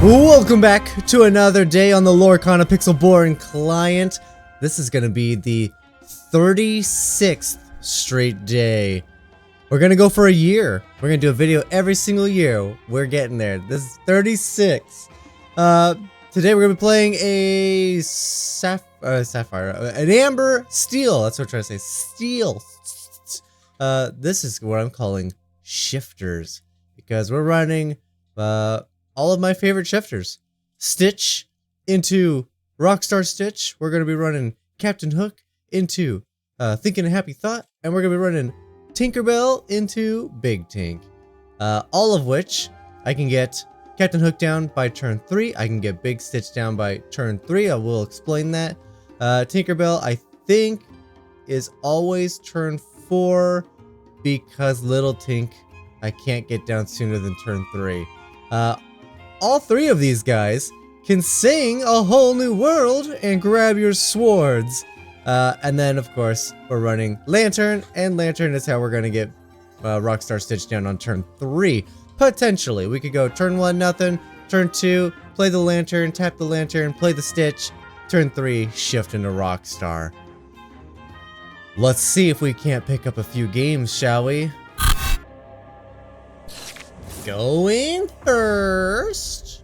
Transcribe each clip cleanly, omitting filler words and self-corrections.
Welcome back to another day on the Lorcana Pixel Boring Client. This is going to be the 36th straight day. We're going to go for a year. We're going to do a video every single year. We're getting there. This is 36. Today we're going to be playing a sapphire, an amber steel. That's what I'm trying to say. Steel. This is what I'm calling shifters because we're running all of my favorite shifters. Stitch into Rockstar Stitch. We're going to be running Captain Hook into Thinking a Happy Thought. And we're going to be running Tinkerbell into Big Tink. All of which I can get Captain Hook down by turn 3. I can get Big Stitch down by turn 3. I will explain that. Tinkerbell, I think, is always turn 4 because Little Tink I can't get down sooner than turn 3. All three of these guys can sing A Whole New World and grab your swords. And then, of course, we're running Lantern, and Lantern is how we're going to get Rockstar Stitch down on turn 3. Potentially. We could go turn 1, nothing. Turn 2, play the Lantern, tap the Lantern, play the Stitch. Turn 3, shift into Rockstar. Let's see if we can't pick up a few games, shall we? Going first.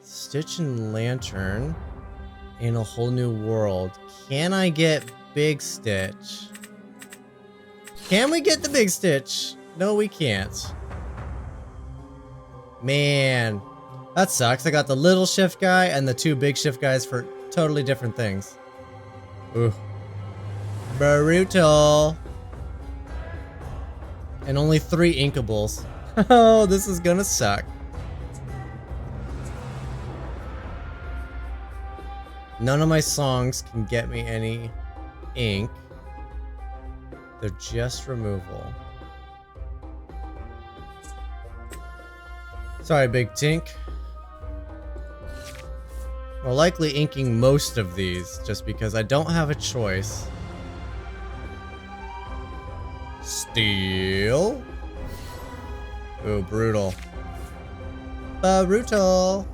Stitch and Lantern in A Whole New World. Can I get Big Stitch? Can we get the Big Stitch? No, we can't. Man, that sucks. I got the little shift guy and the 2 big shift guys for totally different things. Ooh. Brutal. And only 3 inkables. Oh, this is gonna suck. None of my songs can get me any ink. They're just removal. Sorry, Big Tink. We're likely inking most of these just because I don't have a choice. Steel. Ooh, brutal. Brutal.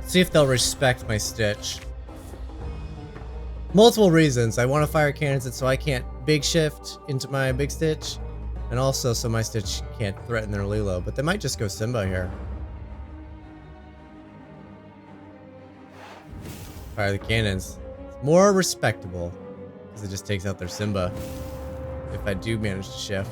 See if they'll respect my Stitch. Multiple reasons. I want to fire cannons so I can't big shift into my Big Stitch. And also so my Stitch can't threaten their Lilo. But they might just go Simba here. Fire the cannons. It's more respectable. Because it just takes out their Simba. If I do manage to shift.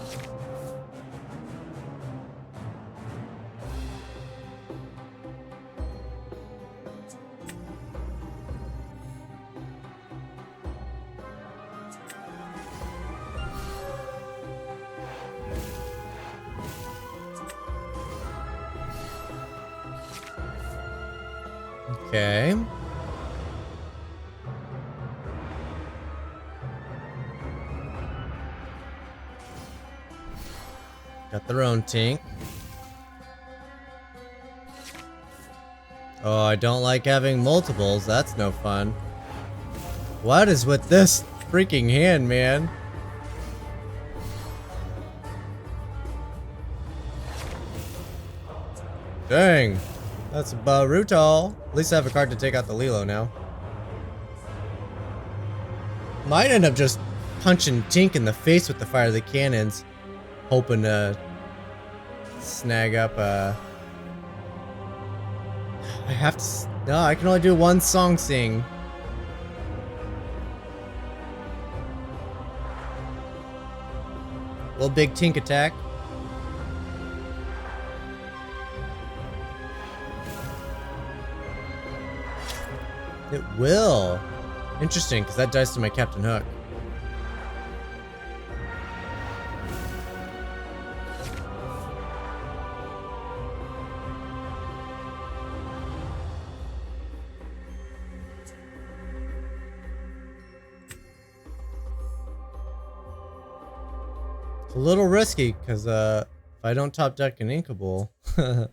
Okay. Got their own Tink. Oh, I don't like having multiples. That's no fun. What is with this freaking hand, man? Dang. That's brutal. At least I have a card to take out the Lilo now. Might end up just punching Tink in the face with the fire of the cannons. Hoping to snag up I have to... No, I can only do 1 song sing. Little Big Tink attack. It will. Interesting, because that dies to my Captain Hook. It's a little risky, because if I don't top deck an Inkable, I'll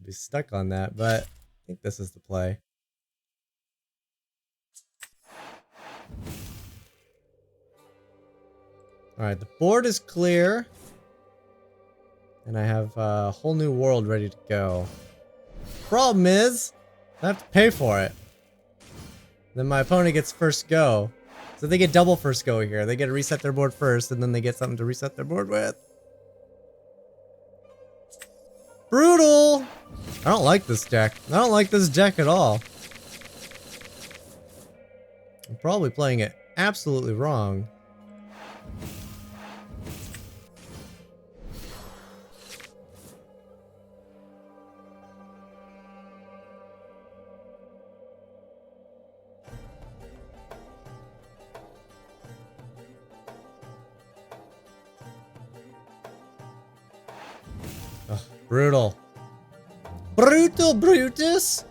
be stuck on that, but I think this is the play. Alright, the board is clear. And I have a whole new world ready to go. Problem is, I have to pay for it. Then my opponent gets first go. So they get double first go here. They get to reset their board first, and then they get something to reset their board with. Brutal! I don't like this deck. I don't like this deck at all. I'm probably playing it absolutely wrong. Ugh, brutal. Brutal Brutus!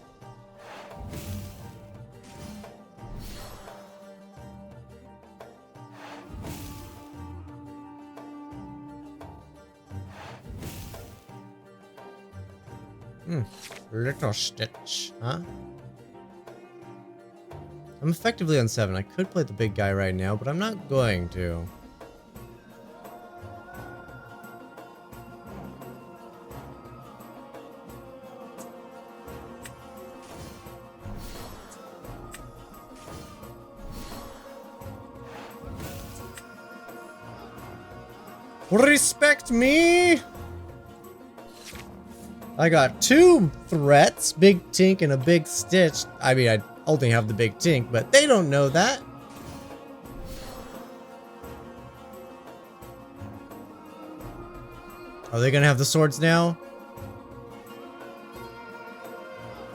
Little Stitch, huh? I'm effectively on 7. I could play the big guy right now, but I'm not going to. Respect me! I got 2 threats, Big Tink and a Big Stitch. I mean, I only have the Big Tink, but they don't know that. Are they gonna have the swords now?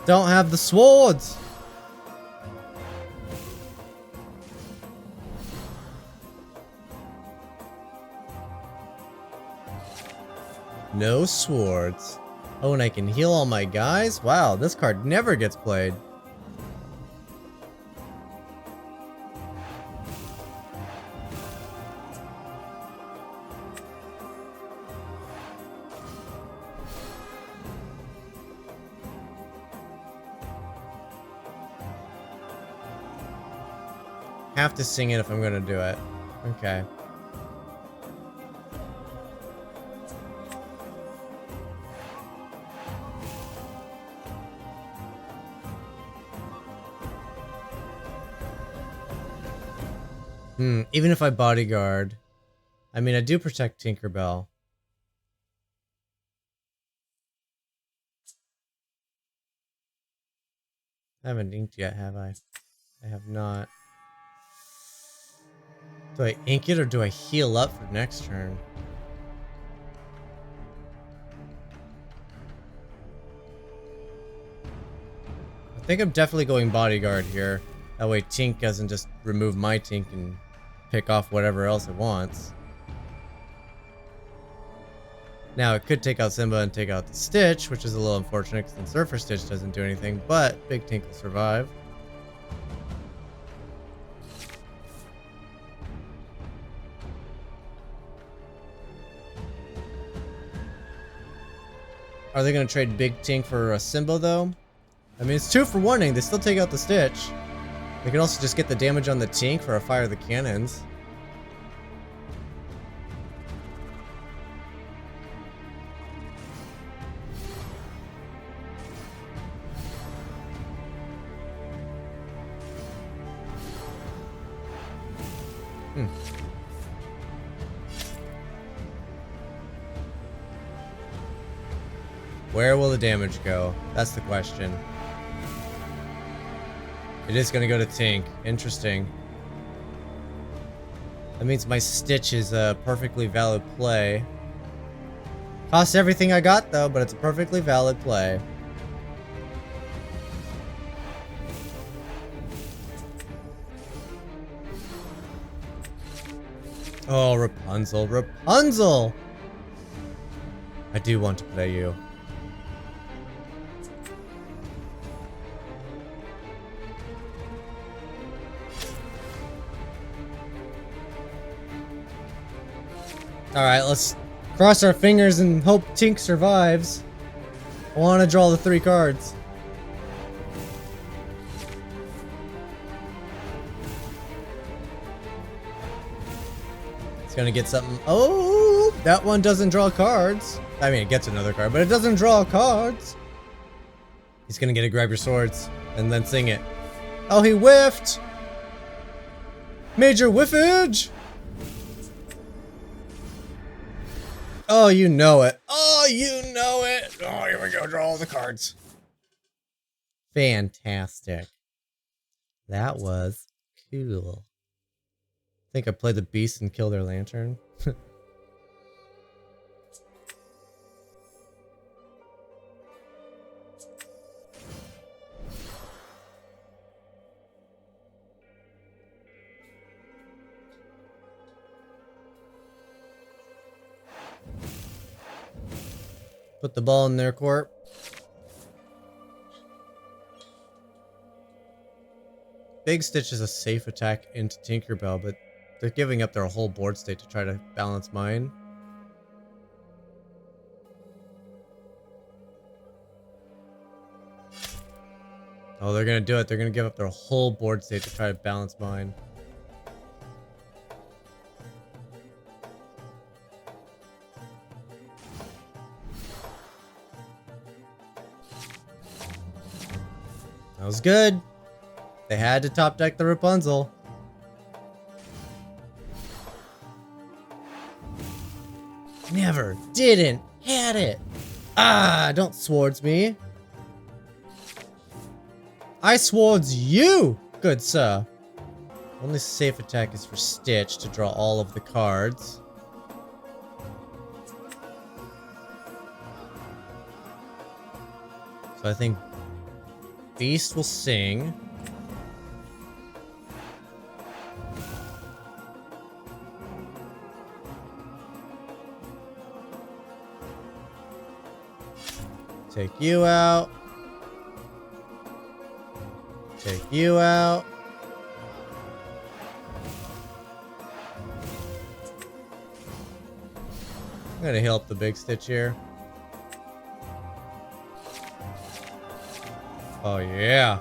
Don't have the swords! No swords. Oh, and I can heal all my guys? Wow, this card never gets played. Have to sing it if I'm gonna do it. Okay. Even if I bodyguard. I mean, I do protect Tinkerbell. I haven't inked yet, have I? I have not. Do I ink it or do I heal up for next turn? I think I'm definitely going bodyguard here. That way Tink doesn't just remove my Tink and pick off whatever else it wants. Now it could take out Simba and take out the Stitch, which is a little unfortunate because then Surfer Stitch doesn't do anything, but Big Tink will survive. Are they going to trade Big Tink for a Simba though? I mean, it's 2 for 1-ing. They still take out the Stitch. They can also just get the damage on the Tink for a Fire the Cannons. Where will the damage go? That's the question. It is going to go to Tink. Interesting. That means my Stitch is a perfectly valid play. Costs everything I got though, but it's a perfectly valid play. Oh, Rapunzel. Rapunzel! I do want to play you. Alright, let's cross our fingers and hope Tink survives. I want to draw the 3 cards. gonna get something. Oh, that one doesn't draw cards. I mean, it gets another card, but it doesn't draw cards. He's gonna get to grab your swords and then sing it. Oh, he whiffed! Major whiffage! Oh, you know it. Oh, you know it. Oh, here we go. Draw all the cards. Fantastic. That was cool. I think I played the beast and killed their lantern. Put the ball in their court. Big Stitch is a safe attack into Tinkerbell, but they're giving up their whole board state to try to balance mine. Oh, they're gonna do it. They're gonna give up their whole board state to try to balance mine. That was good. They had to top deck the Rapunzel. Never, didn't, had it. Ah, don't swords me. I swords you, good sir. Only safe attack is for Stitch to draw all of the cards. So I think Beast will sing. Take you out. Take you out. I'm gonna heal up the Big Stitch here. Oh yeah.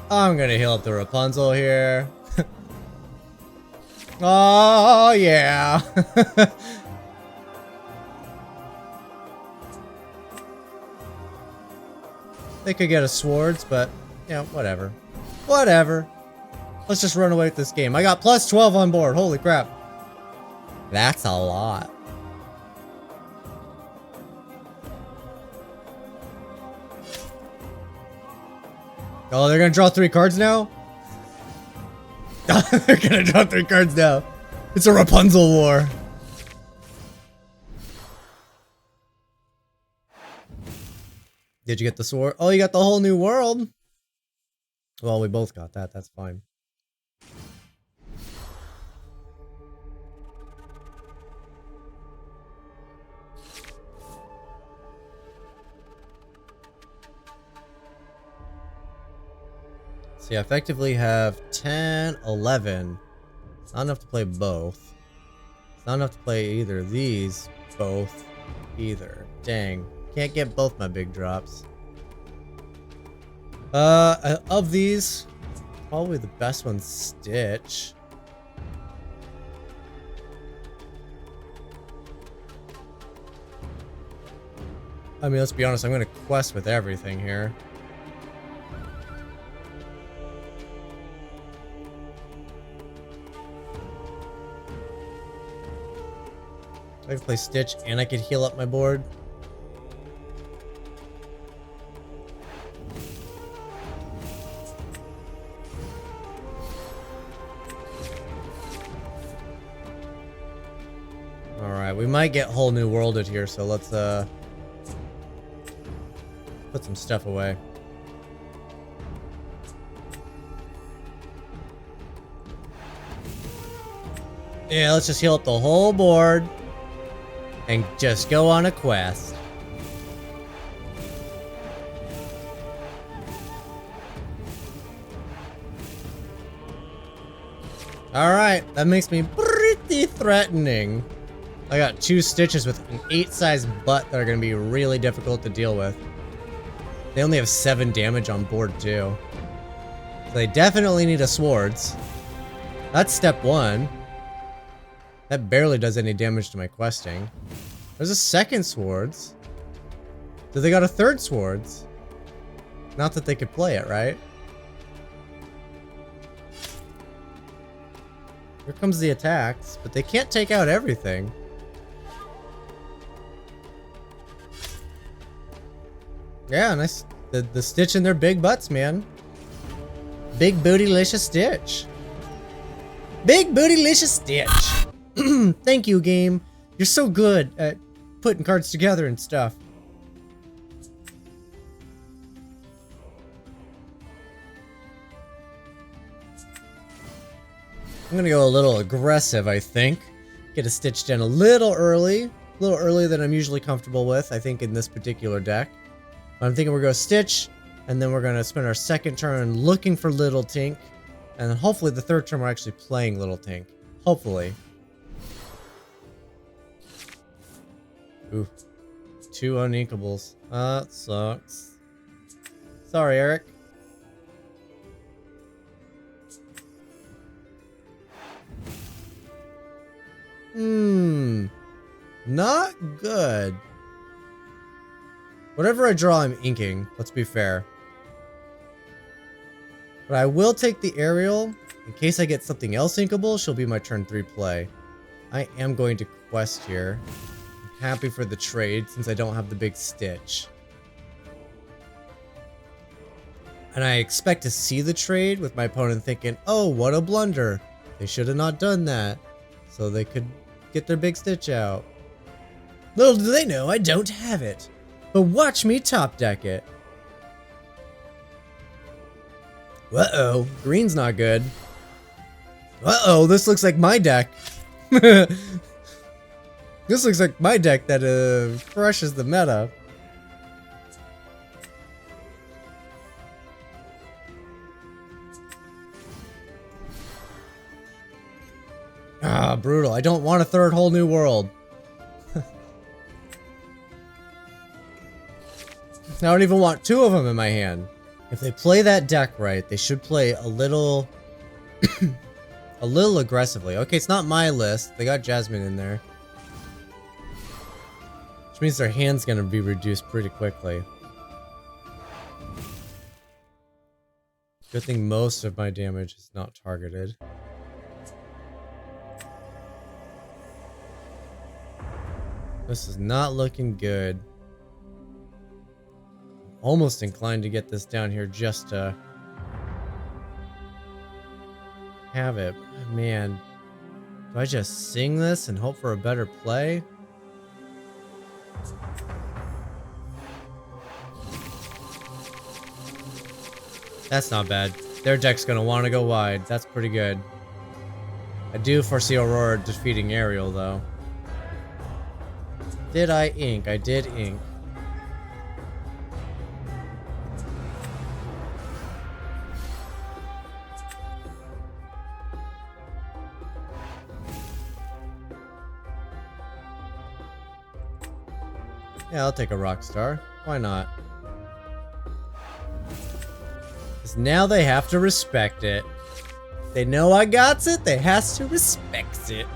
I'm gonna heal up the Rapunzel here. Oh yeah. They could get a swords, but you know, whatever. Whatever. Let's just run away with this game. I got plus 12 on board. Holy crap. That's a lot. Oh, they're gonna draw 3 cards now? They're gonna draw 3 cards now. It's a Rapunzel war. Did you get the sword? Oh, you got the whole new world. Well, we both got that. That's fine. See, I effectively have 10, 11. It's not enough to play both. It's not enough to play either of these both either. Dang. Can't get both my big drops. Of these, probably the best one's Stitch. I mean, let's be honest, I'm gonna quest with everything here. I can play Stitch and I could heal up my board. We might get whole new worlded here, so let's put some stuff away. Yeah, let's just heal up the whole board and just go on a quest. Alright, that makes me pretty threatening. I got 2 Stitches with an 8-size butt that are going to be really difficult to deal with. They only have 7 damage on board too. So they definitely need a swords. That's step 1. That barely does any damage to my questing. There's a second swords. Do they got a third swords? Not that they could play it, right? Here comes the attacks, but they can't take out everything. Yeah, nice. The stitch in their big butts, man. Big bootylicious stitch. Big bootylicious stitch. Thank you, game. You're so good at putting cards together and stuff. I'm gonna go a little aggressive, I think. Get a stitch in a little earlier than I'm usually comfortable with, I think, in this particular deck. I'm thinking we're gonna stitch, and then we're gonna spend our second turn looking for Little Tink, and then hopefully the third turn we're actually playing Little Tink. Hopefully. Ooh. 2 uninkables. That sucks. Sorry, Eric. Not good. Whatever I draw, I'm inking. Let's be fair. But I will take the aerial. In case I get something else inkable, she'll be my turn 3 play. I am going to quest here. I'm happy for the trade since I don't have the big stitch. And I expect to see the trade with my opponent thinking, oh, what a blunder. They should have not done that. So they could get their big stitch out. Little do they know I don't have it. But watch me top deck it. Uh-oh, green's not good. Uh-oh, this looks like my deck. This looks like my deck that crushes the meta. Ah, brutal. I don't want a third whole new world. I don't even want 2 of them in my hand. If they play that deck right, they should play a little... a little aggressively. Okay, it's not my list. They got Jasmine in there. Which means their hand's gonna be reduced pretty quickly. Good thing most of my damage is not targeted. This is not looking good. Almost inclined to get this down here just to have it. Man, do I just sing this and hope for a better play? That's not bad. Their deck's gonna want to go wide. That's pretty good. I do foresee Aurora defeating Ariel, though. Did I ink? I did ink. Yeah, I'll take a rock star. Why not? Because now they have to respect it. They know I got it, they has to respect it.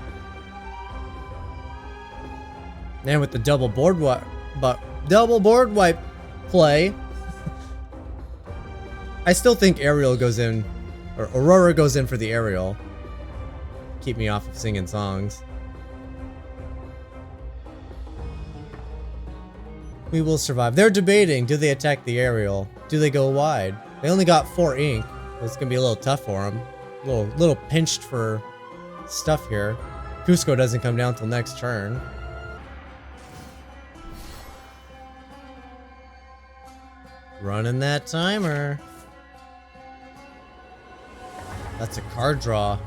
And with the double board wipe play, I still think Ariel goes in, or Aurora goes in for the Ariel. Keep me off of singing songs. We will survive. They're debating, do they attack the Ariel? Do they go wide? They only got 4 ink. It's gonna be a little tough for them. Little pinched for stuff here. Cusco doesn't come down till next turn. Running that timer. That's a card draw.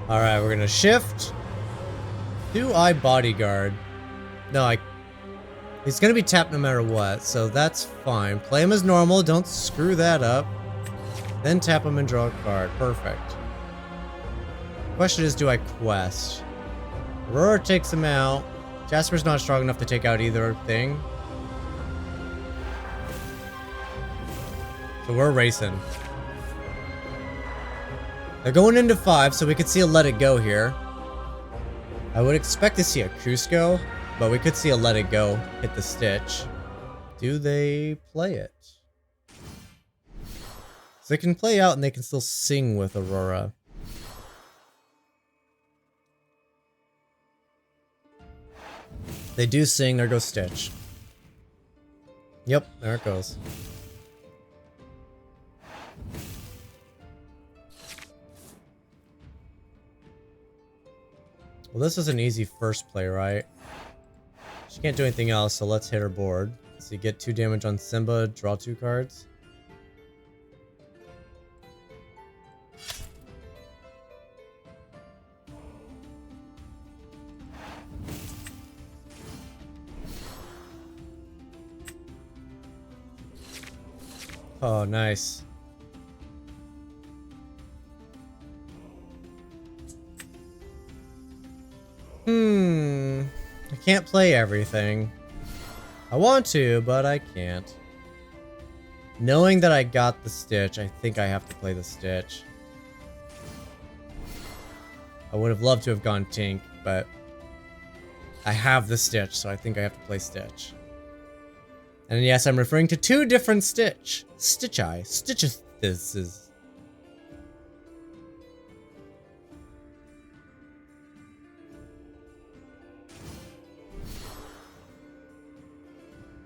Alright, we're gonna shift. Do I bodyguard? No, he's gonna be tapped no matter what, so that's fine. Play him as normal, don't screw that up. Then tap him and draw a card. Perfect. Question is, do I quest? Aurora takes him out. Jasper's not strong enough to take out either thing. So we're racing. They're going into 5, so we could see a Let It Go here. I would expect to see a Cusco, but we could see a Let It Go hit the Stitch. Do they play it? So they can play out and they can still sing with Aurora. They do sing, there goes Stitch. Yep, there it goes. Well, this is an easy first play, right? She can't do anything else, so let's hit her board. So you get 2 damage on Simba, draw 2 cards. Oh, nice. I can't play everything. I want to, but I can't. Knowing that I got the Stitch, I think I have to play the Stitch. I would have loved to have gone Tink, but I have the Stitch, so I think I have to play Stitch. And yes, I'm referring to 2 different Stitch. Stitch-Eye. Stitches. This is.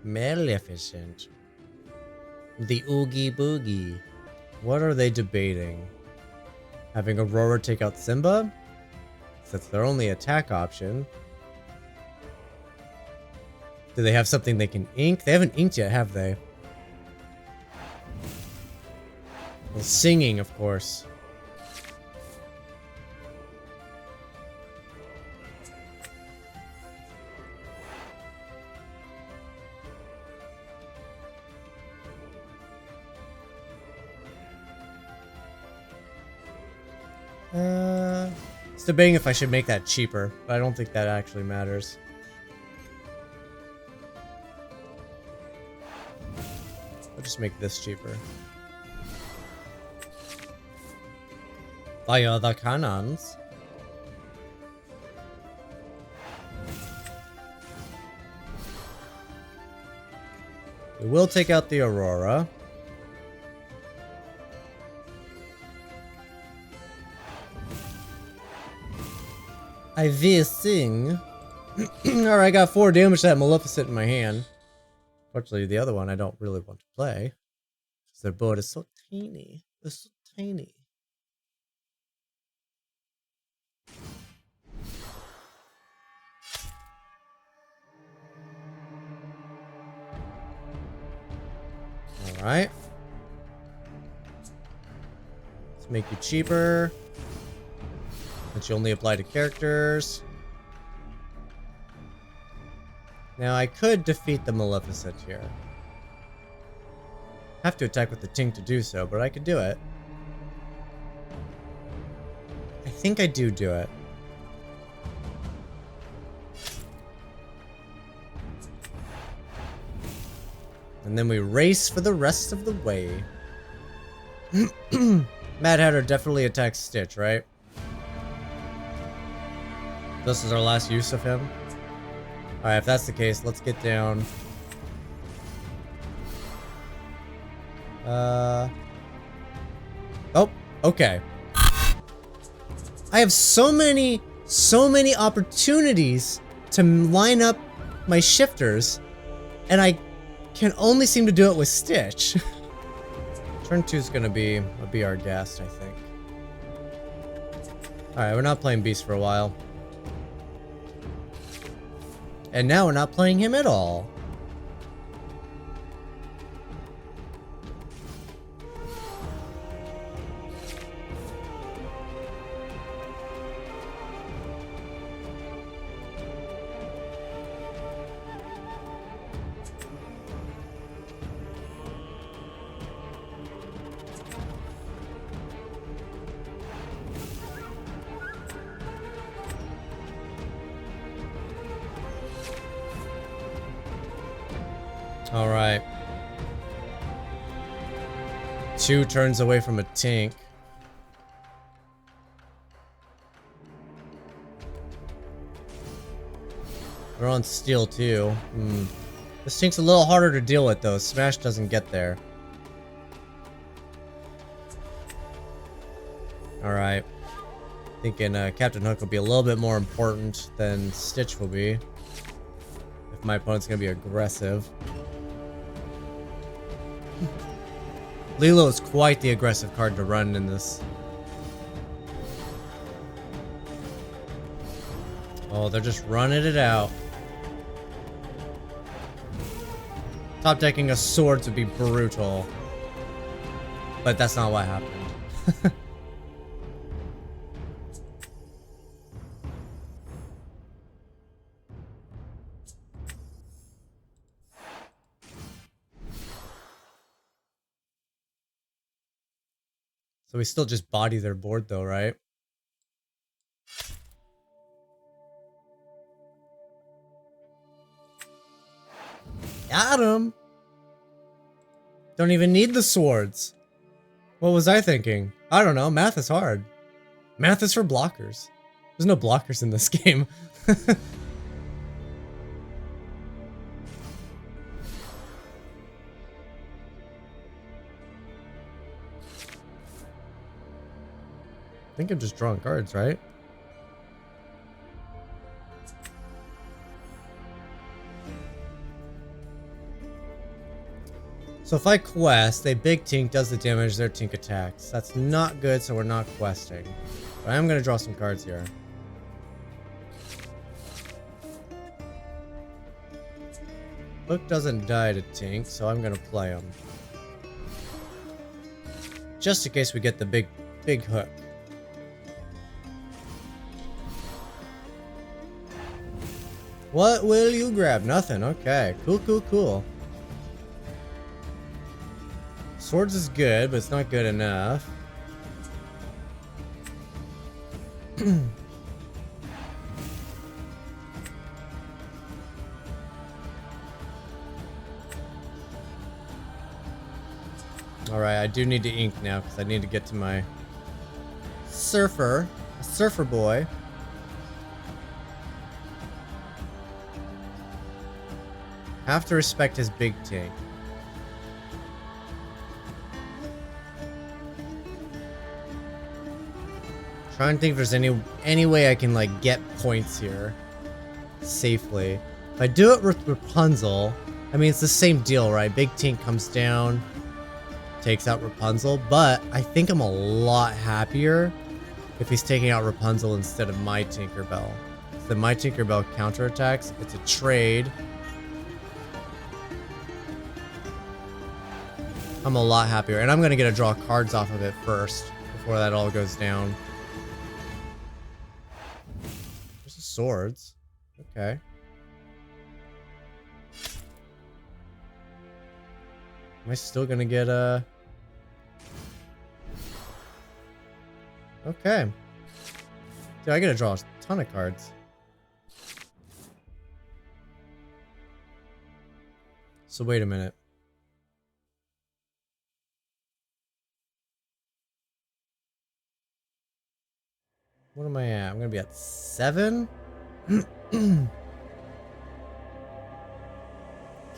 Maleficent. The Oogie Boogie. What are they debating? Having Aurora take out Simba? That's their only attack option. Do they have something they can ink? They haven't inked yet, have they? Well, singing, of course. It's debating if I should make that cheaper, but I don't think that actually matters. I'll just make this cheaper. Fire the cannons. We will take out the Aurora. I will sing. Alright, I got 4 damage to that Maleficent in my hand. Fortunately, the other one I don't really want to play. Because their board is so tiny. It's so tiny. Alright. Let's make you cheaper. Which you only apply to characters. Now I could defeat the Maleficent here. Have to attack with the Tink to do so, but I could do it. I think I do it. And then we race for the rest of the way. Mad Hatter definitely attacks Stitch, right? This is our last use of him. Alright, if that's the case, let's get down. Oh, okay. I have so many opportunities to line up my shifters, and I can only seem to do it with Stitch. Turn 2 is gonna be our guest, I think. Alright, we're not playing Beast for a while. And now we're not playing him at all. Alright. 2 turns away from a tink. We're on steel too. This tink's a little harder to deal with though. Smash doesn't get there. Alright. Thinking Captain Hook will be a little bit more important than Stitch will be. If my opponent's gonna be aggressive. Lilo is quite the aggressive card to run in this. Oh, they're just running it out. Top decking a Swords would be brutal. But that's not what happened. So we still just body their board though, right? Got him! Don't even need the swords. What was I thinking? I don't know, math is hard. Math is for blockers. There's no blockers in this game. I think I'm just drawing cards, right? So if I quest, a big tink does the damage their tink attacks. That's not good, so we're not questing. But I am going to draw some cards here. Hook doesn't die to tink, so I'm going to play him. Just in case we get the big hook. What will you grab? Nothing. Okay. Cool. Swords is good, but it's not good enough. Alright, I do need to ink now because I need to get to my surfer. A surfer boy. Have to respect his big tink. Trying to think if there's any way I can like get points here safely. If I do it with Rapunzel, I mean it's the same deal, right? Big tink comes down, takes out Rapunzel, but I think I'm a lot happier if he's taking out Rapunzel instead of my Tinkerbell. So my Tinkerbell counterattacks. It's a trade. I'm a lot happier, and I'm gonna get to draw cards off of it first before that all goes down. There's the swords. Okay. Am I still gonna get a... Okay. Dude, I gotta draw a ton of cards. So wait a minute. What am I at? I'm gonna be at 7?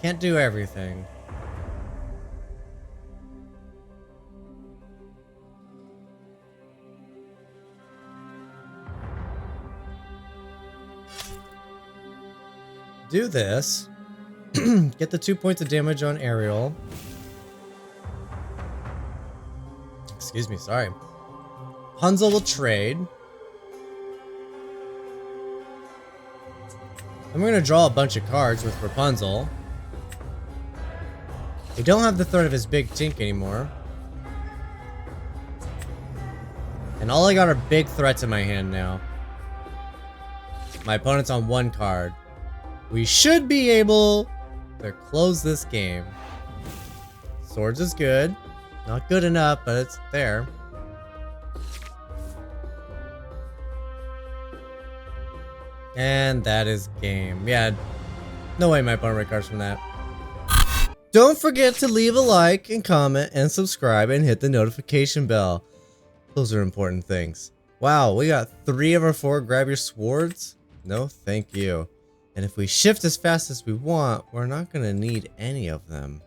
Can't do everything. Do this. Get the 2 points of damage on Ariel. Excuse me, sorry. Rapunzel will trade. I'm going to draw a bunch of cards with Rapunzel. We don't have the threat of his big tink anymore. And all I got are big threats in my hand now. My opponent's on 1 card. We should be able to close this game. Swords is good. Not good enough, but it's there. And that is game. Yeah, no way my opponent recards from that. Don't forget to leave a like and comment and subscribe and hit the notification bell. Those are important things. Wow, we got 3 of our 4 grab your swords? No, thank you. And if we shift as fast as we want, we're not gonna need any of them.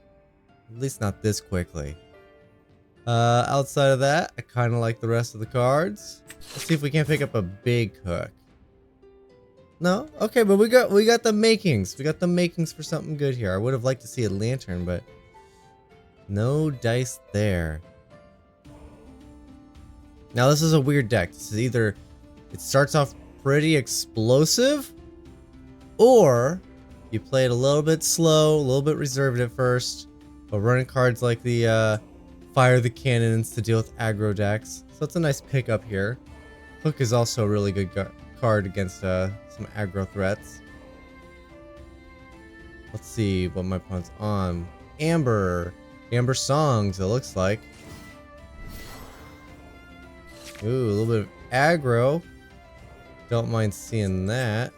At least not this quickly. Outside of that, I kind of like the rest of the cards. Let's see if we can't pick up a big hook. No? Okay, but we got the makings. We got the makings for something good here. I would have liked to see a lantern, but no dice there. Now this is a weird deck. This is either it starts off pretty explosive, or you play it a little bit slow, a little bit reserved at first, but running cards like the fire the cannons to deal with aggro decks. So it's a nice pickup here. Hook is also a really good card against some aggro threats. Let's see what my opponent's on. Amber songs, it looks like. Ooh, a little bit of aggro. Don't mind seeing that.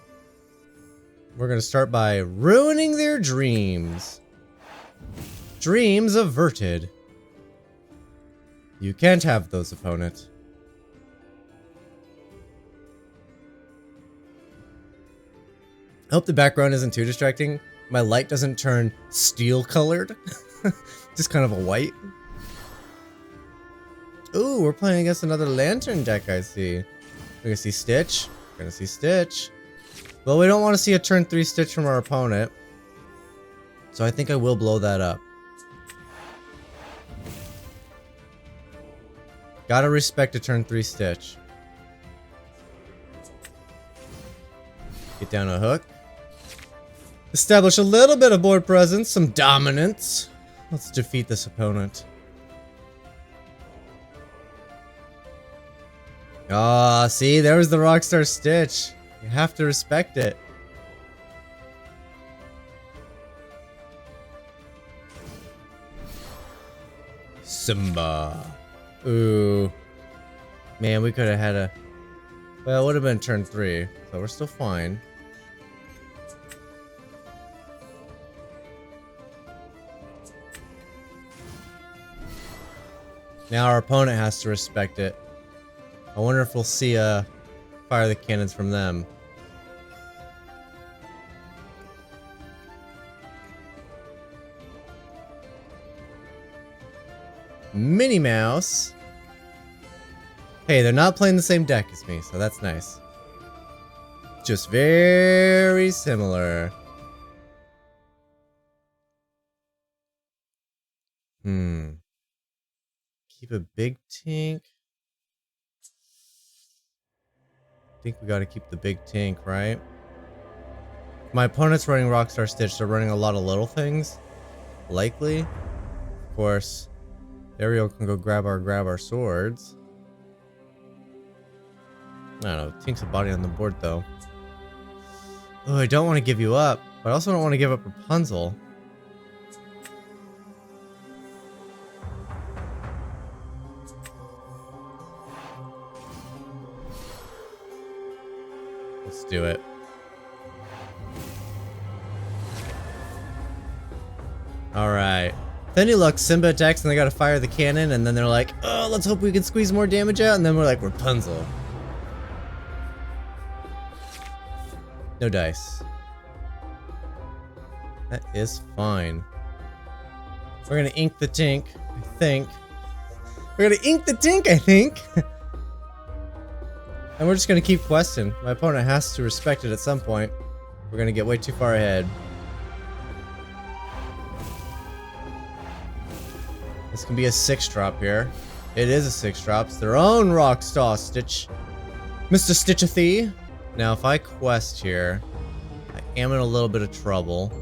We're gonna start by ruining their dreams. Dreams averted. You can't have those, opponent. I hope the background isn't too distracting. My light doesn't turn steel colored. Just kind of a white. Ooh, we're playing against another lantern deck, I see. We're gonna see Stitch. We're gonna see Stitch. Well, we don't want to see a turn 3 Stitch from our opponent. So I think I will blow that up. Gotta respect a turn 3 Stitch. Get down a hook. Establish a little bit of board presence, some dominance. Let's defeat this opponent. Ah, see, there was the Rockstar Stitch. You have to respect it. Simba. Ooh. Man, we could have had a... Well, it would have been turn 3, so we're still fine. Now our opponent has to respect it. I wonder if we'll see fire the cannons from them. Minnie Mouse. Hey, they're not playing the same deck as me, so that's nice. Just very similar. Keep a big tank. I think we gotta keep the big tank, right? My opponent's running Rockstar Stitch. They're running a lot of little things. Likely. Of course, Ariel can go grab our swords. I don't know. Tink's a body on the board, though. Oh, I don't want to give you up, but I also don't want to give up Rapunzel. Let's do it. Alright. With any luck, Simba attacks and they gotta fire the cannon, and then they're like, oh, let's hope we can squeeze more damage out, and then we're like, Rapunzel. No dice. That is fine. We're gonna ink the tink, I think. We're gonna ink the tink, I think! And we're just gonna keep questing. My opponent has to respect it at some point. We're gonna get way too far ahead. This can be a 6-drop here. It is a 6-drop. It's their own Rockstar Stitch. Mr. Stitchathy. Now, if I quest here, I am in a little bit of trouble.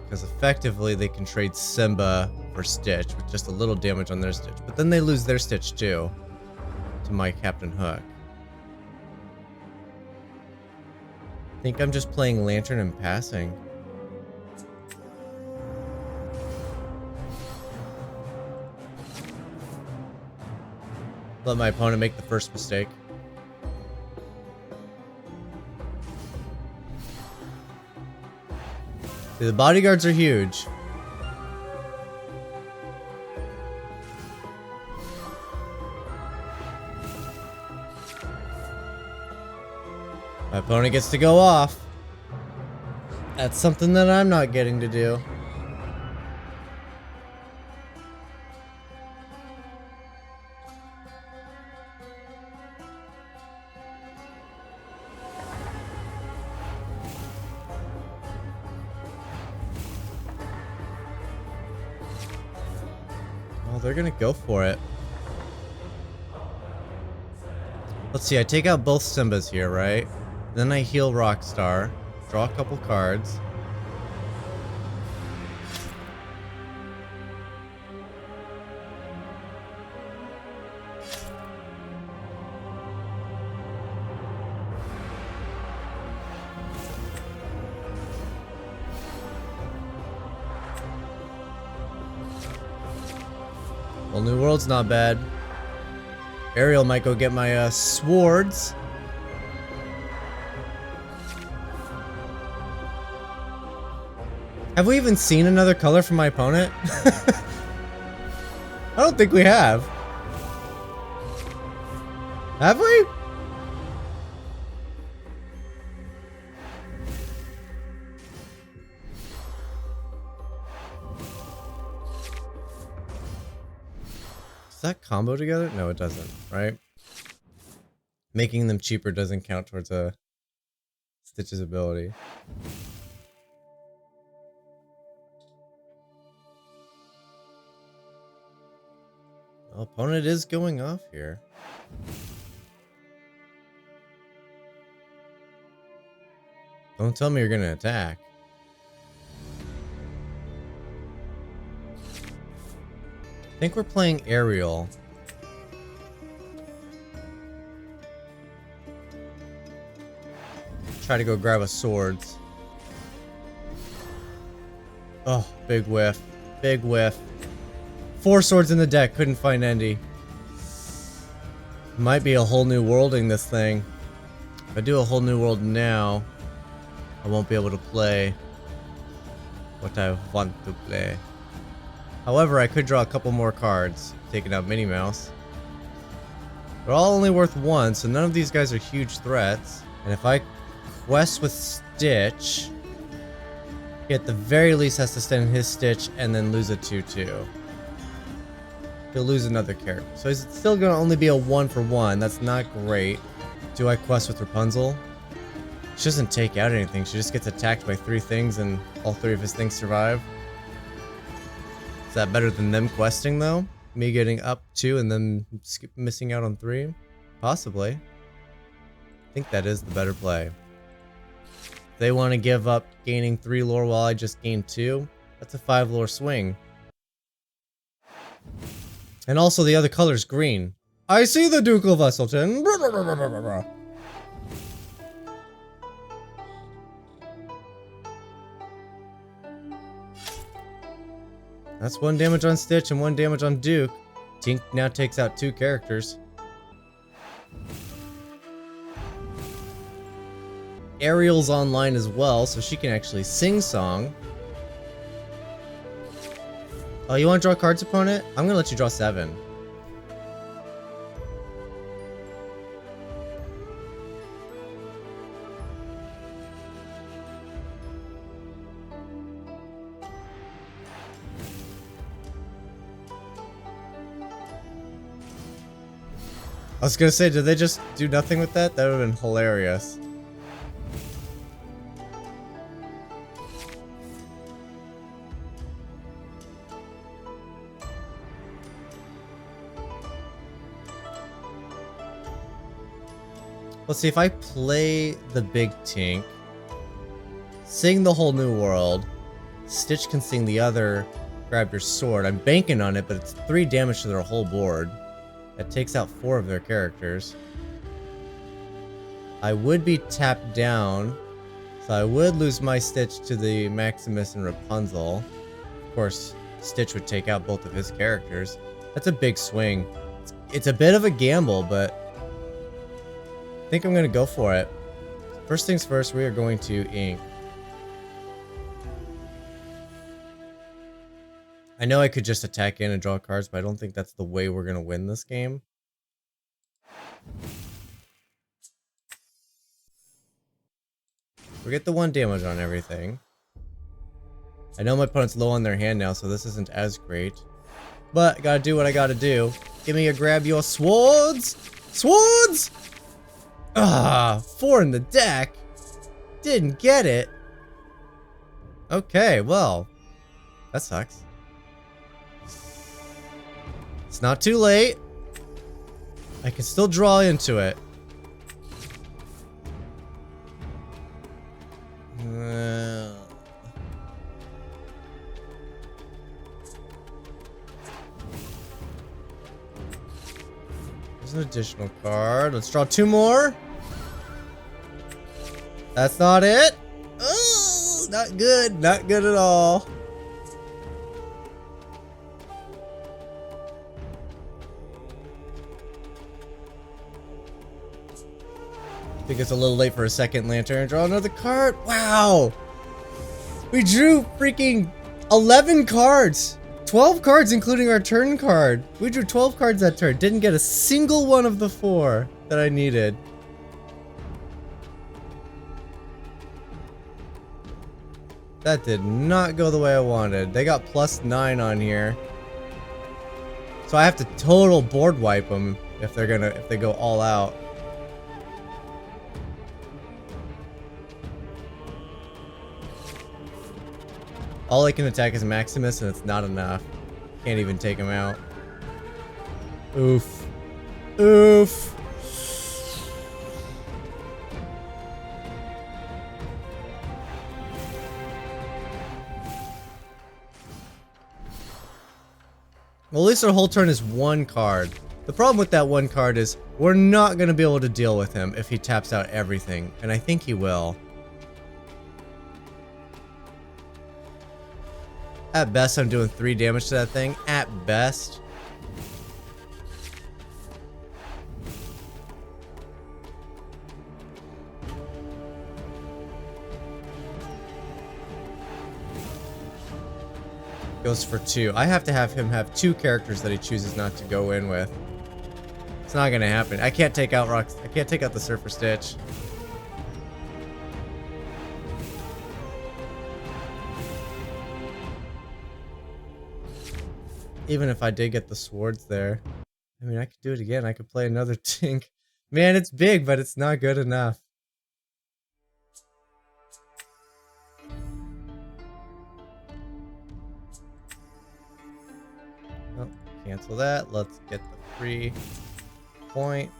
Because effectively, they can trade Simba for Stitch with just a little damage on their Stitch. But then they lose their Stitch too. To my Captain Hook. I think I'm just playing Lantern and passing. Let my opponent make the first mistake. See, the bodyguards are huge. My opponent gets to go off. That's something that I'm not getting to do. Oh, they're gonna go for it. Let's see, I take out both Simbas here, right? Then I heal Rockstar. Draw a couple cards. Well, New World's not bad. Ariel might go get my swords. Have we even seen another color from my opponent? I don't think we have. Have we? Does that combo together? No, it doesn't, right? Making them cheaper doesn't count towards a Stitch's ability. Well, opponent is going off here. Don't tell me you're gonna attack. I think we're playing Ariel. Try to go grab a swords. Oh, big whiff. Big whiff. 4 swords in the deck, couldn't find Endy. Might be a whole new worlding this thing. If I do a whole new world now, I won't be able to play what I want to play. However, I could draw a couple more cards, taking out Minnie Mouse. They're all only worth 1, so none of these guys are huge threats. And if I quest with Stitch, he at the very least has to stand his Stitch and then lose a 2/2. He'll lose another character. So it's still going to only be a 1-for-1. That's not great. Do I quest with Rapunzel? She doesn't take out anything. She just gets attacked by 3 things and all 3 of his things survive. Is that better than them questing, though? Me getting up 2 and then missing out on 3? Possibly. I think that is the better play. If they want to give up gaining 3 lore while I just gain 2, that's a 5 lore swing. And also the other color's green. I see the Duke of Wesselton. That's 1 damage on Stitch and 1 damage on Duke. Tink now takes out 2 characters. Ariel's online as well, so she can actually sing song. Oh, you want to draw cards, opponent? I'm gonna let you draw 7. I was gonna say, did they just do nothing with that? That would have been hilarious. Let's see, if I play the big Tink, sing the whole new world, Stitch can sing the other, grab your sword. I'm banking on it, but it's 3 damage to their whole board. That takes out 4 of their characters. I would be tapped down, so I would lose my Stitch to the Maximus and Rapunzel. Of course, Stitch would take out both of his characters. That's a big swing. It's a bit of a gamble, but I think I'm going to go for it. First things first, we are going to ink. I know I could just attack in and draw cards, but I don't think that's the way we're going to win this game. We get the 1 damage on everything. I know my opponent's low on their hand now, so this isn't as great. But, gotta do what I gotta do. Give me a grab your swords! Swords! Ah, 4 in the deck. Didn't get it. Okay, well. That sucks. It's not too late. I can still draw into it. There's an additional card. Let's draw 2 more. That's not it. Oh, not good. Not good at all. I think it's a little late for a second lantern. Draw another card. Wow. We drew freaking 11 cards. 12 cards including our turn card. We drew 12 cards that turn. Didn't get a single one of the 4 that I needed. That did not go the way I wanted. They got +9 on here. So I have to total board wipe them if they go all out. All I can attack is Maximus, and it's not enough. Can't even take him out. Oof. Oof. Well, at least our whole turn is 1 card. The problem with that 1 card is we're not going to be able to deal with him if he taps out everything, and I think he will. At best, I'm doing 3 damage to that thing. At best. Goes for 2. I have to have him have 2 characters that he chooses not to go in with. It's not gonna happen. I can't take out rocks. I can't take out the Surfer Stitch. Even if I did get the swords there. I mean, I could do it again. I could play another Tink. Man, it's big, but it's not good enough. Oh, cancel that. Let's get the free point.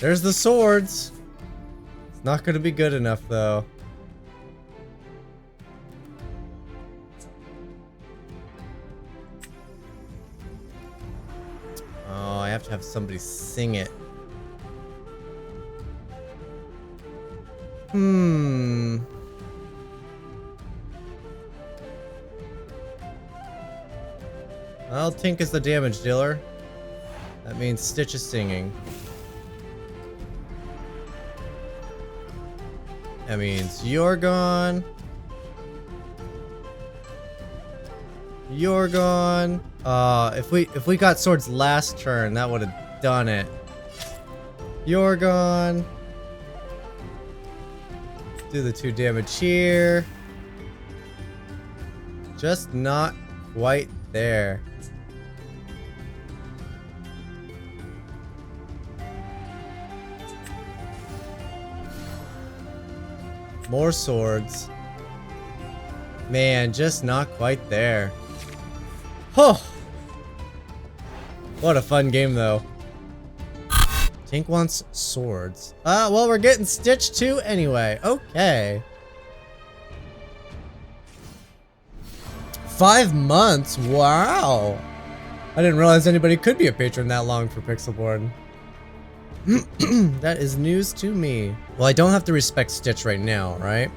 There's the swords. It's not going to be good enough, though. Oh, I have to have somebody sing it. Well, Tink is the damage dealer. That means Stitch is singing. That means you're gone. You're gone. If we got swords last turn, that would have done it. You're gone. Do the 2 damage here. Just not quite there. More swords. Man, just not quite there. Oh! What a fun game, though. Tink wants swords. Well, we're getting Stitch too anyway. Okay. 5 months? Wow. I didn't realize anybody could be a patron that long for Pixelborn. That is news to me. Well, I don't have to respect Stitch right now, right?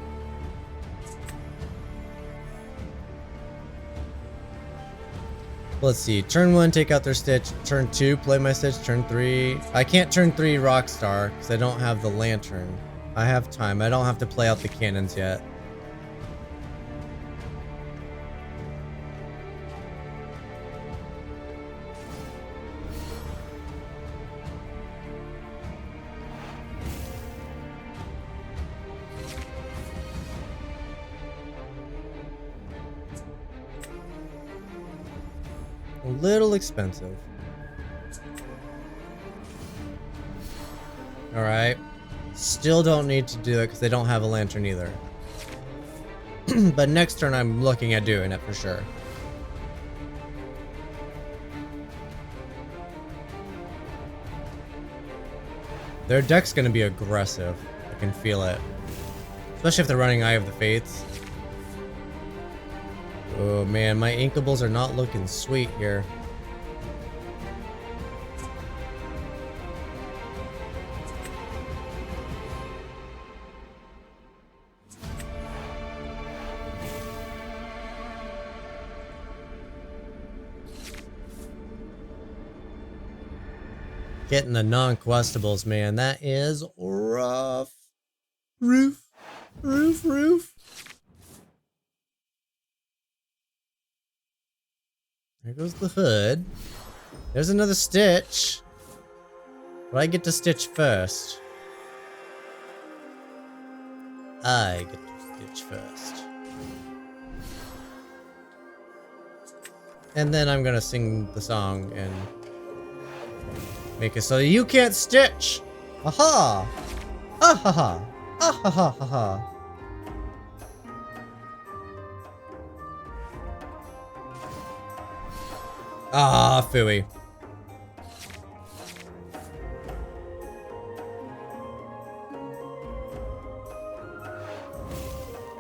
Let's see. Turn 1, take out their Stitch. Turn 2, play my Stitch. Turn 3. I can't turn 3 Rockstar because I don't have the lantern. I have time. I don't have to play out the cannons yet. A little expensive. Alright. Still don't need to do it because they don't have a lantern either. But next turn I'm looking at doing it for sure. Their deck's gonna be aggressive. I can feel it. Especially if they're running Eye of the Fates. Oh man, my Inkables are not looking sweet here. Getting the non-questables, man, that is rough. Roof. There goes the hood. There's another Stitch. But I get to Stitch first. I get to Stitch first. And then I'm gonna sing the song and make it so you can't Stitch! Aha! Ahaha! Ahaha! Ah, phooey.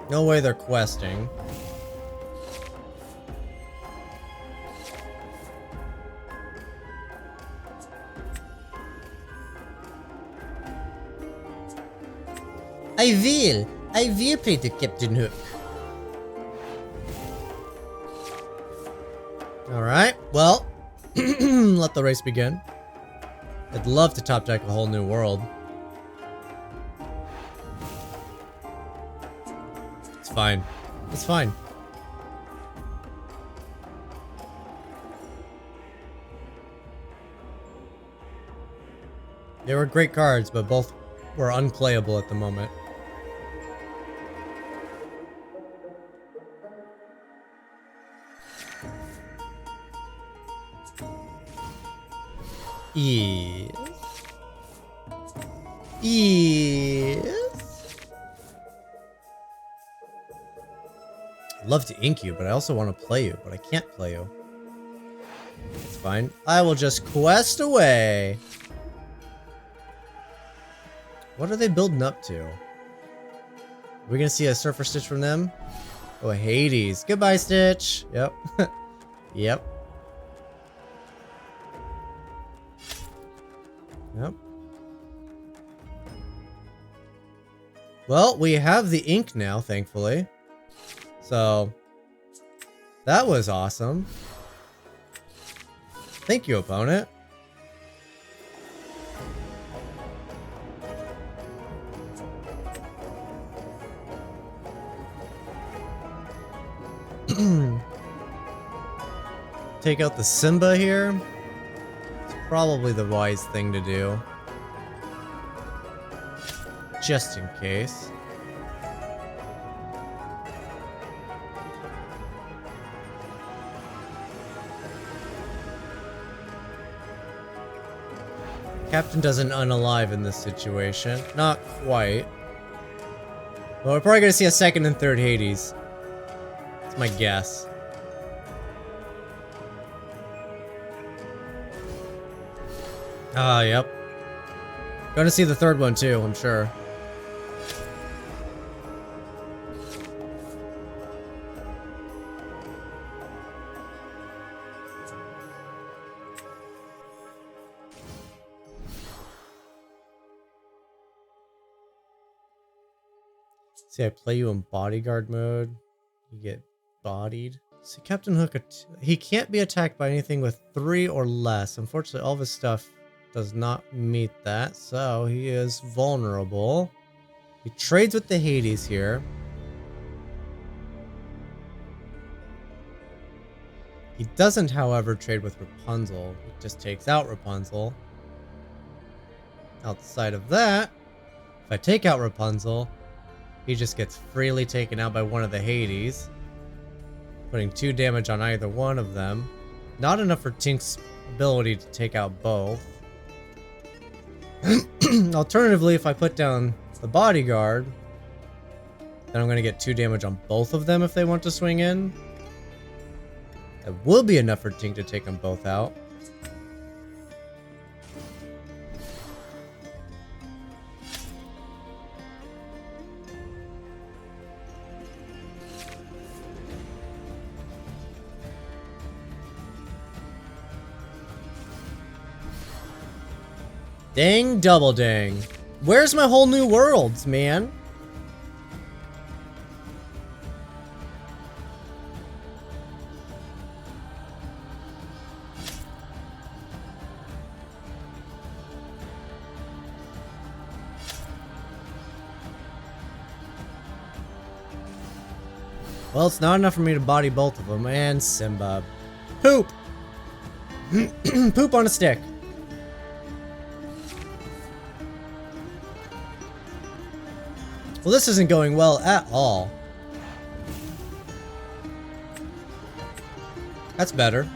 No way they're questing. I will play the Captain Hook. Alright, well, let the race begin. I'd love to top deck a whole new world. It's fine. It's fine. They were great cards, but both were unplayable at the moment. Yes. Yes. I'd love to ink you, but I also want to play you, but I can't play you. It's fine. I will just quest away. What are they building up to? Are we gonna see a Surfer Stitch from them? Oh, Hades. Goodbye, Stitch. Yep. Yep. Yep. Well, we have the ink now, thankfully. So, that was awesome. Thank you, opponent. Take out the Simba here. It's probably the wise thing to do. Just in case. Captain doesn't unalive in this situation. Not quite. Well, we're probably gonna see a second and third Hades. That's my guess. Ah, yep. Gonna see the third one too, I'm sure. See, I play you in bodyguard mode. You get bodied. See, Captain Hook, he can't be attacked by anything with 3 or less. Unfortunately, all of his stuff does not meet that, so he is vulnerable. He trades with the Hades here. He doesn't, however, trade with Rapunzel. He just takes out Rapunzel. Outside of that, if I take out Rapunzel, he just gets freely taken out by one of the Hades, putting 2 damage on either one of them. Not enough for Tink's ability to take out both. Alternatively, if I put down the bodyguard, then I'm going to get 2 damage on both of them if they want to swing in. That will be enough for Tink to take them both out. Dang double dang. Where's my whole new worlds, man? Well, it's not enough for me to body both of them, and Simba. Poop! Poop on a stick. Well, this isn't going well at all. That's better.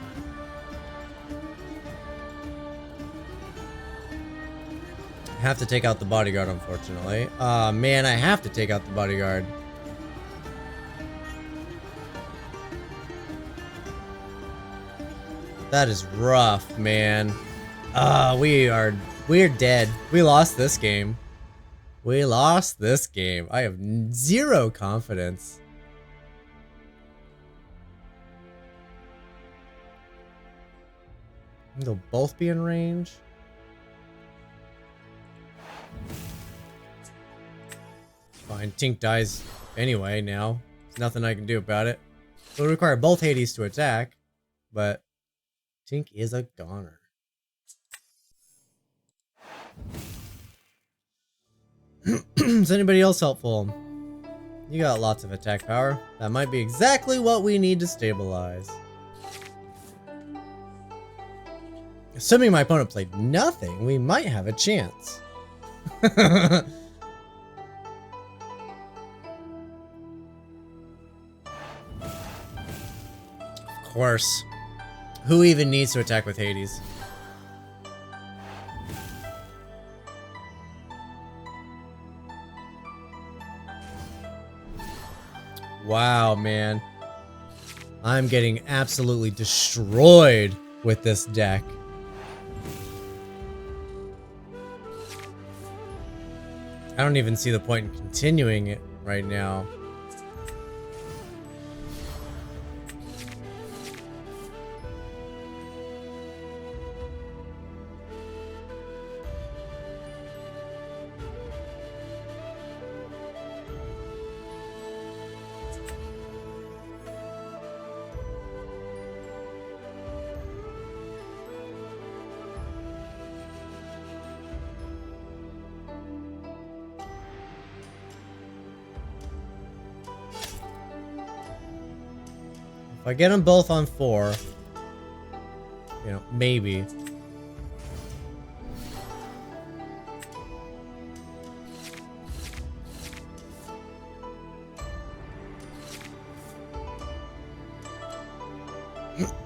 I have to take out the bodyguard, unfortunately. Man, I have to take out the bodyguard. That is rough, man. We're dead. We lost this game. We lost this game. I have 0 confidence. They'll both be in range. Fine, Tink dies anyway now. There's nothing I can do about it. It'll require both Hades to attack, but Tink is a goner. Is anybody else helpful? You got lots of attack power. That might be exactly what we need to stabilize. Assuming my opponent played nothing, we might have a chance. Of course. Who even needs to attack with Hades? Wow, man. I'm getting absolutely destroyed with this deck. I don't even see the point in continuing it right now. If I get them both on 4, you know, maybe.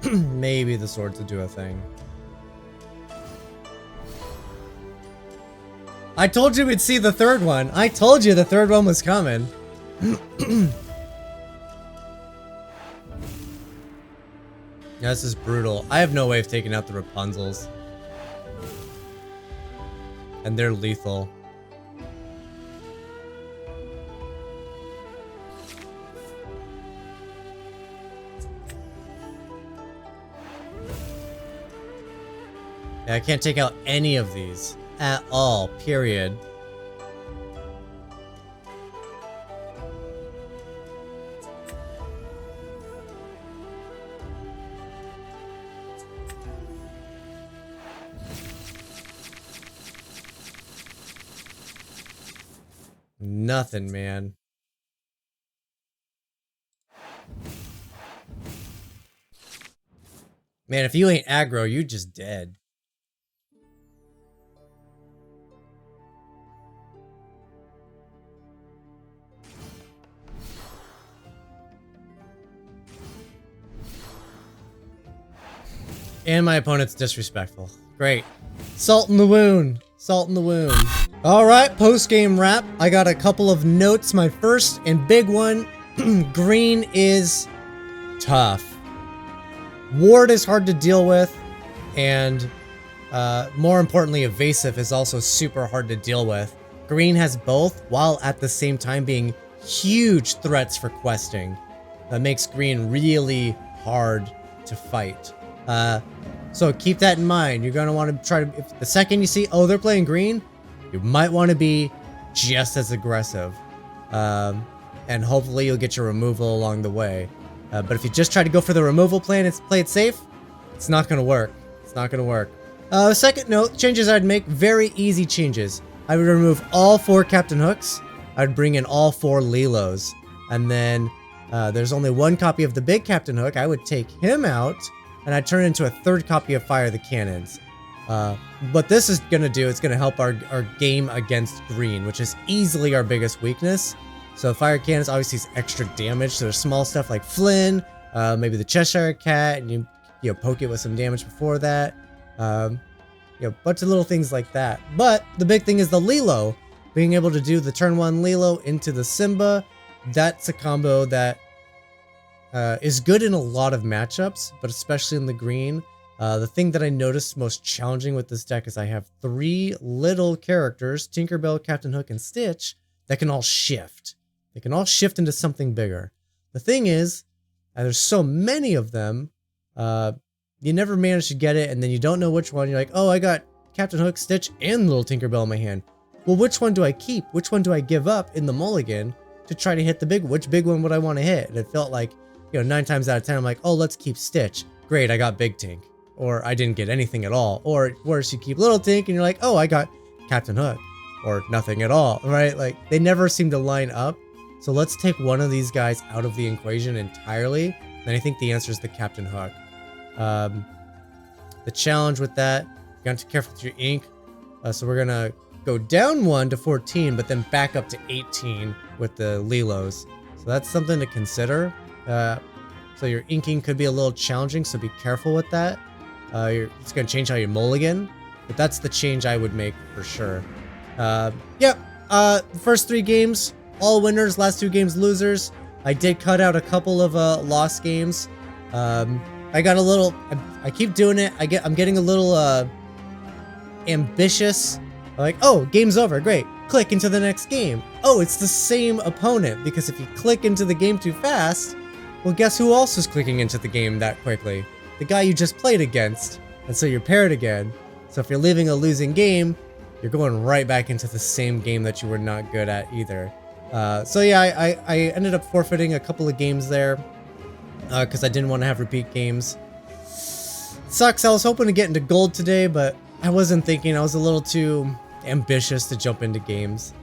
Maybe the swords will do a thing. I told you we'd see the third one. I told you the third one was coming. Yeah, this is brutal. I have no way of taking out the Rapunzels. And they're lethal. Yeah, I can't take out any of these at all, period. nothing, man. Man, if you ain't aggro, you just dead. And my opponent's disrespectful. Great. Salt in the wound. Salt in the wound. Alright, post-game wrap. I got a couple of notes. My first and big one, green is tough. Ward is hard to deal with, and more importantly, evasive is also super hard to deal with. Green has both, while at the same time being huge threats for questing. That makes green really hard to fight. So keep that in mind. You're gonna want to try to, if the second you see, oh, they're playing green, you might want to be just as aggressive. And hopefully you'll get your removal along the way. But if you just try to go for the removal plan and play it safe, it's not gonna work. It's not gonna work. Second note, changes I'd make, very easy changes. I would remove all 4 Captain Hooks. I'd bring in all 4 Lilos. And then there's only 1 copy of the big Captain Hook. I would take him out, and I'd turn into a 3rd copy of Fire the Cannons. What this is gonna do, it's gonna help our game against green, which is easily our biggest weakness. So Fire Cannons obviously is extra damage, so there's small stuff like Flynn, maybe the Cheshire Cat, and you know, poke it with some damage before that. You know, bunch of little things like that. But the big thing is the Lilo. Being able to do the turn 1 Lilo into the Simba, that's a combo that is good in a lot of matchups, but especially in the green. The thing that I noticed most challenging with this deck is I have 3 little characters, Tinkerbell, Captain Hook, and Stitch, that can all shift. They can all shift into something bigger. The thing is, there's so many of them, you never manage to get it, and then you don't know which one. You're like, oh, I got Captain Hook, Stitch, and Little Tinkerbell in my hand. Well, which one do I keep? Which one do I give up in the mulligan to try to hit the big? Which big one would I want to hit? And it felt like, you know, 9 times out of 10, I'm like, oh, let's keep Stitch. Great, I got Big Tink. Or I didn't get anything at all. Or worse, you keep Little Tink, and you're like, oh, I got Captain Hook. Or nothing at all, right? Like, they never seem to line up. So let's take one of these guys out of the equation entirely. And I think the answer is the Captain Hook. The challenge with that, you got to be careful with your ink. So we're gonna go down 1 to 14, but then back up to 18 with the Lilos. So that's something to consider. So your inking could be a little challenging, so be careful with that. It's gonna change how you mulligan, but that's the change I would make for sure. The first 3 games, all winners, last 2 games losers. I did cut out a couple of lost games. I got a little, I keep doing it. I'm getting a little ambitious. Like, oh, game's over, great. Click into the next game. Oh, it's the same opponent, because if you click into the game too fast, well, guess who else is clicking into the game that quickly? The guy you just played against, and so you're paired again. So if you're leaving a losing game, you're going right back into the same game that you were not good at either. So yeah, I ended up forfeiting a couple of games there because I didn't want to have repeat games. Sucks, I was hoping to get into gold today, but I wasn't thinking. I was a little too ambitious to jump into games.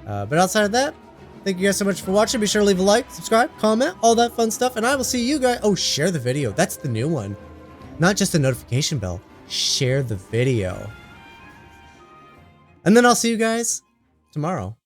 But outside of that, thank you guys so much for watching. Be sure to leave a like, subscribe, comment, all that fun stuff, and I will see you guys. Oh, share the video. That's the new one. Not just a notification bell. Share the video. And then I'll see you guys tomorrow.